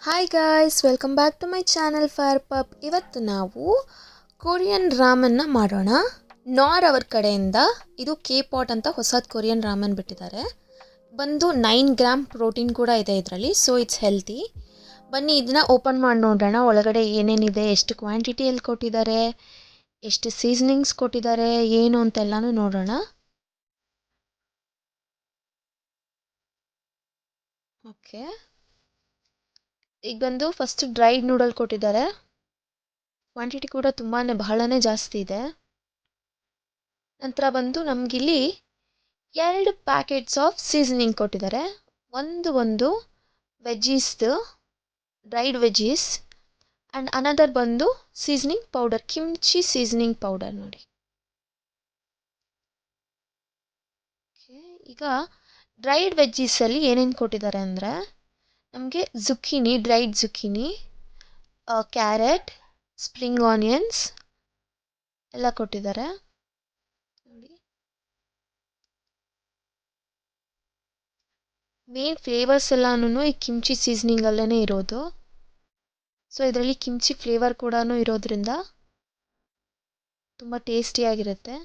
Hi guys, welcome back to my channel fire pup. ಇವತ್ತು ನಾವು Korean ರಾಮನ್ನ ಮಾಡೋಣ. ನಾರ್ ಅವ್ರ ಕಡೆಯಿಂದ ಇದು ಕೆ ಪಾಟ್ ಅಂತ ಹೊಸದು ಕೊರಿಯನ್ ರಾಮನ್ ಬಿಟ್ಟಿದ್ದಾರೆ. ಬಂದು 9 ಗ್ರಾಮ್ ಪ್ರೋಟೀನ್ ಕೂಡ ಇದೆ ಇದರಲ್ಲಿ, ಸೊ ಇಟ್ಸ್ ಹೆಲ್ತಿ. ಬನ್ನಿ ಇದನ್ನ ಓಪನ್ ಮಾಡಿ ನೋಡೋಣ. ಒಳಗಡೆ ಏನೇನಿದೆ, ಎಷ್ಟು ಕ್ವಾಂಟಿಟಿಯಲ್ಲಿ ಕೊಟ್ಟಿದ್ದಾರೆ, ಎಷ್ಟು ಸೀಸನಿಂಗ್ಸ್ ಕೊಟ್ಟಿದ್ದಾರೆ, ಏನು ಅಂತೆಲ್ಲನೂ ನೋಡೋಣ. ಓಕೆ, ಈಗ ಬಂದು ಫಸ್ಟ್ ಡ್ರೈಡ್ ನೂಡಲ್ ಕೊಟ್ಟಿದ್ದಾರೆ. ಕ್ವಾಂಟಿಟಿ ಕೂಡ ಬಹಳನೇ ಜಾಸ್ತಿ ಇದೆ. ನಂತರ ಬಂದು ನಮಗಿಲ್ಲಿ 2 ಪ್ಯಾಕೆಟ್ಸ್ ಆಫ್ ಸೀಸನಿಂಗ್ ಕೊಟ್ಟಿದ್ದಾರೆ. ಒಂದು ವೆಜ್ಜೀಸ್ದು, ಡ್ರೈಡ್ ವೆಜ್ಜೀಸ್, ಆ್ಯಂಡ್ ಅನದರ್ ಬಂದು seasoning powder, kimchi seasoning powder ನೋಡಿ. ಈಗ ಡ್ರೈಡ್ ವೆಜ್ಜೀಸಲ್ಲಿ ಏನೇನು ಕೊಟ್ಟಿದ್ದಾರೆ ಅಂದರೆ, ನಮಗೆ ಜುಕ್ಕಿನಿ, ಡ್ರೈಡ್ ಜುಕ್ಕಿನಿ, ಕ್ಯಾರೆಟ್, ಸ್ಪ್ರಿಂಗ್ ಆನಿಯನ್ಸ್ ಎಲ್ಲ ಕೊಟ್ಟಿದ್ದಾರೆ ನೋಡಿ. ಮೇನ್ ಫ್ಲೇವರ್ಸ್ ಎಲ್ಲನೂ ಈ ಕಿಮ್ಚಿ ಸೀಸನಿಂಗಲ್ಲೇ ಇರೋದು. ಸೊ ಇದರಲ್ಲಿ ಕಿಮ್ಚಿ ಫ್ಲೇವರ್ ಕೂಡ ಇರೋದ್ರಿಂದ ತುಂಬ ಟೇಸ್ಟಿಯಾಗಿರುತ್ತೆ.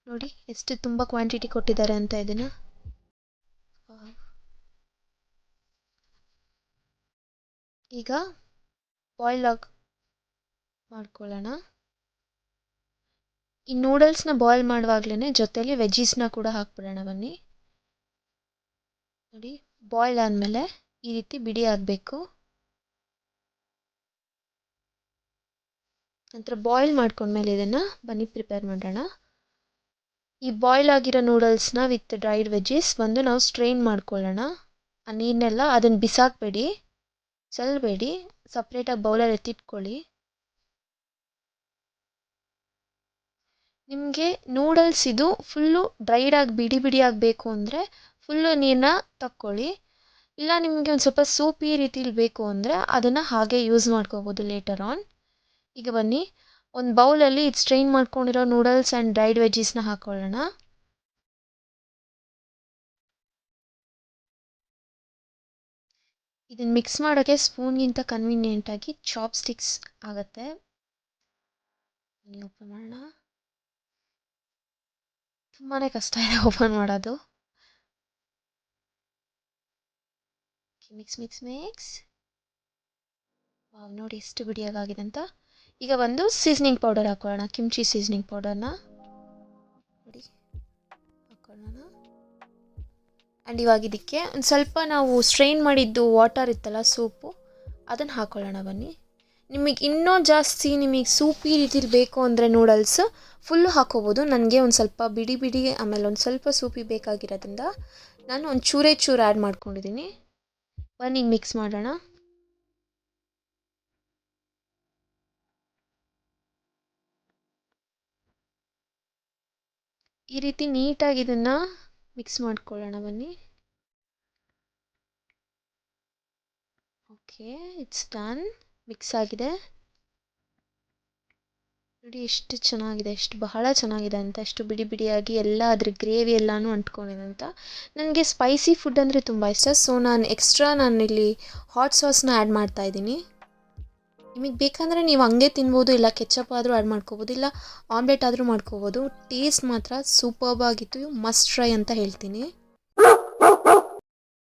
ನೋಡಿ ಎಷ್ಟು ತುಂಬ ಕ್ವಾಂಟಿಟಿ ಕೊಟ್ಟಿದ್ದಾರೆ ಅಂತ ಇದನ್ನು. ಈಗ ಬಾಯ್ಲ್ ಮಾಡ್ಕೊಳ್ಳೋಣ. ಈ ನೂಡಲ್ಸ್ನ ಬಾಯ್ಲ್ ಮಾಡುವಾಗಲೇ ಜೊತೆಲಿ ವೆಜ್ಜೀಸ್ನ ಕೂಡ ಹಾಕ್ಬಿಡೋಣ ಬನ್ನಿ. ನೋಡಿ, ಬಾಯ್ಲ್ ಆದಮೇಲೆ ಈ ರೀತಿ ಬಿಡಿ ಆಗಬೇಕು. ನಂತರ ಬಾಯ್ಲ್ ಮಾಡ್ಕೊಂಡ್ಮೇಲೆ ಇದನ್ನು ಬನ್ನಿ ಪ್ರಿಪೇರ್ ಮಾಡೋಣ. ಈ ಬಾಯ್ಲ್ ಆಗಿರೋ ನೂಡಲ್ಸ್ನ ವಿತ್ ಡ್ರೈಡ್ ವೆಜ್ಜೀಸ್ ಬಂದು ನಾವು ಸ್ಟ್ರೈನ್ ಮಾಡ್ಕೊಳ್ಳೋಣ. ಆ ನೀರನ್ನೆಲ್ಲ ಅದನ್ನು ಬಿಸಾಕಬೇಡಿ, ಚೆಲ್ಲಬೇಡಿ, ಸಪ್ರೇಟಾಗಿ ಬೌಲಲ್ಲಿ ಎತ್ತಿಟ್ಕೊಳ್ಳಿ. ನಿಮಗೆ ನೂಡಲ್ಸ್ ಇದು ಫುಲ್ಲು ಡ್ರೈಡಾಗಿ ಬಿಡಿ ಆಗಬೇಕು ಅಂದರೆ ಫುಲ್ಲು ನೀರನ್ನ ತಕ್ಕೊಳ್ಳಿ. ಇಲ್ಲ ನಿಮಗೆ ಒಂದು ಸ್ವಲ್ಪ ಸೂಪಿ ರೀತಿಲಿ ಬೇಕು ಅಂದರೆ ಅದನ್ನು ಹಾಗೆ ಯೂಸ್ ಮಾಡ್ಕೋಬೋದು ಲೇಟರ್ ಆನ್. ಈಗ ಬನ್ನಿ, ಒಂದು ಬೌಲಲ್ಲಿ ಸ್ಟ್ರೈನ್ ಮಾಡ್ಕೊಂಡಿರೋ ನೂಡಲ್ಸ್ ಆ್ಯಂಡ್ ಡ್ರೈಡ್ ವೆಜ್ಜೀಸ್ನ ಹಾಕ್ಕೊಳ್ಳೋಣ. ಇದನ್ನು ಮಿಕ್ಸ್ ಮಾಡೋಕ್ಕೆ ಸ್ಪೂನ್ಗಿಂತ ಕನ್ವೀನಿಯೆಂಟಾಗಿ ಚಾಪ್ ಸ್ಟಿಕ್ಸ್ ಆಗುತ್ತೆ. ಓಪನ್ ಮಾಡೋಣ. ತುಂಬಾ ಕಷ್ಟ ಇದೆ ಓಪನ್ ಮಾಡೋದು. ಮಿಕ್ಸ್. ವಾವ್, ನೋಡಿ ಎಷ್ಟು ಬಿಡಿಯಾಗಿದೆ ಅಂತ. ಈಗ ಒಂದು ಸೀಸನಿಂಗ್ ಪೌಡರ್ ಹಾಕೊಳ್ಳೋಣ, ಕಿಮ್ಚಿ ಸೀಸನಿಂಗ್ ಪೌಡರ್ನ ನೋಡಿ ಹಾಕೊಳ್ಳೋಣ. ಆ್ಯಂಡ್ ಇವಾಗ ಇದಕ್ಕೆ ಒಂದು ಸ್ವಲ್ಪ ನಾವು ಸ್ಟ್ರೈನ್ ಮಾಡಿದ್ದು ವಾಟರ್ ಇತ್ತಲ್ಲ, ಸೂಪು, ಅದನ್ನು ಹಾಕೊಳ್ಳೋಣ ಬನ್ನಿ. ನಿಮಗೆ ಇನ್ನೂ ಜಾಸ್ತಿ ನಿಮಗೆ ಸೂಪಿ ರೀತಿಲಿ ಬೇಕು ಅಂದರೆ ನೂಡಲ್ಸ್ ಫುಲ್ಲು ಹಾಕೋಬೋದು. ನನಗೆ ಒಂದು ಸ್ವಲ್ಪ ಬಿಡಿ ಆಮೇಲೆ ಒಂದು ಸ್ವಲ್ಪ ಸೂಪಿ ಬೇಕಾಗಿರೋದ್ರಿಂದ ನಾನು ಒಂದು ಚೂರು ಆ್ಯಡ್ ಮಾಡ್ಕೊಂಡಿದ್ದೀನಿ. ಬನ್ನಿ ಮಿಕ್ಸ್ ಮಾಡೋಣ. ಈ ರೀತಿ ನೀಟಾಗಿ ಇದನ್ನು ಮಿಕ್ಸ್ ಮಾಡ್ಕೊಳ್ಳೋಣ ಬನ್ನಿ. Okay, it's done. ಮಿಕ್ಸ್ ಆಗಿದೆ ನೋಡಿ. ಎಷ್ಟು ಚೆನ್ನಾಗಿದೆ, ಬಹಳ ಚೆನ್ನಾಗಿದೆ ಅಂತ, ಎಷ್ಟು ಬಿಡಿಯಾಗಿ ಎಲ್ಲ ಅದ್ರ ಗ್ರೇವಿ ಎಲ್ಲನೂ ಅಂಟ್ಕೊಂಡಿದೆ ಅಂತ. ನನಗೆ ಸ್ಪೈಸಿ ಫುಡ್ ಅಂದರೆ ತುಂಬ ಇಷ್ಟ. ಸೊ ನಾನಿಲ್ಲಿ ಹಾಟ್ ಸಾಸ್ನ ಆ್ಯಡ್ ಮಾಡ್ತಾ ಇದ್ದೀನಿ. ನಿಮಗೆ ಬೇಕಂದರೆ ನೀವು ಹಂಗೆ ತಿನ್ಬೋದು, ಇಲ್ಲ ಕೆಚಪ್ ಆದರೂ ಆ್ಯಡ್ ಮಾಡ್ಕೋಬೋದು, ಇಲ್ಲ ಆಮ್ಲೆಟ್ ಆದರೂ ಮಾಡ್ಕೋಬೋದು. ಟೇಸ್ಟ್ ಮಾತ್ರ ಸೂಪರ್ಬ್ ಆಗಿತ್ತು, ಮಸ್ಟ್ ಟ್ರೈ ಅಂತ ಹೇಳ್ತೀನಿ.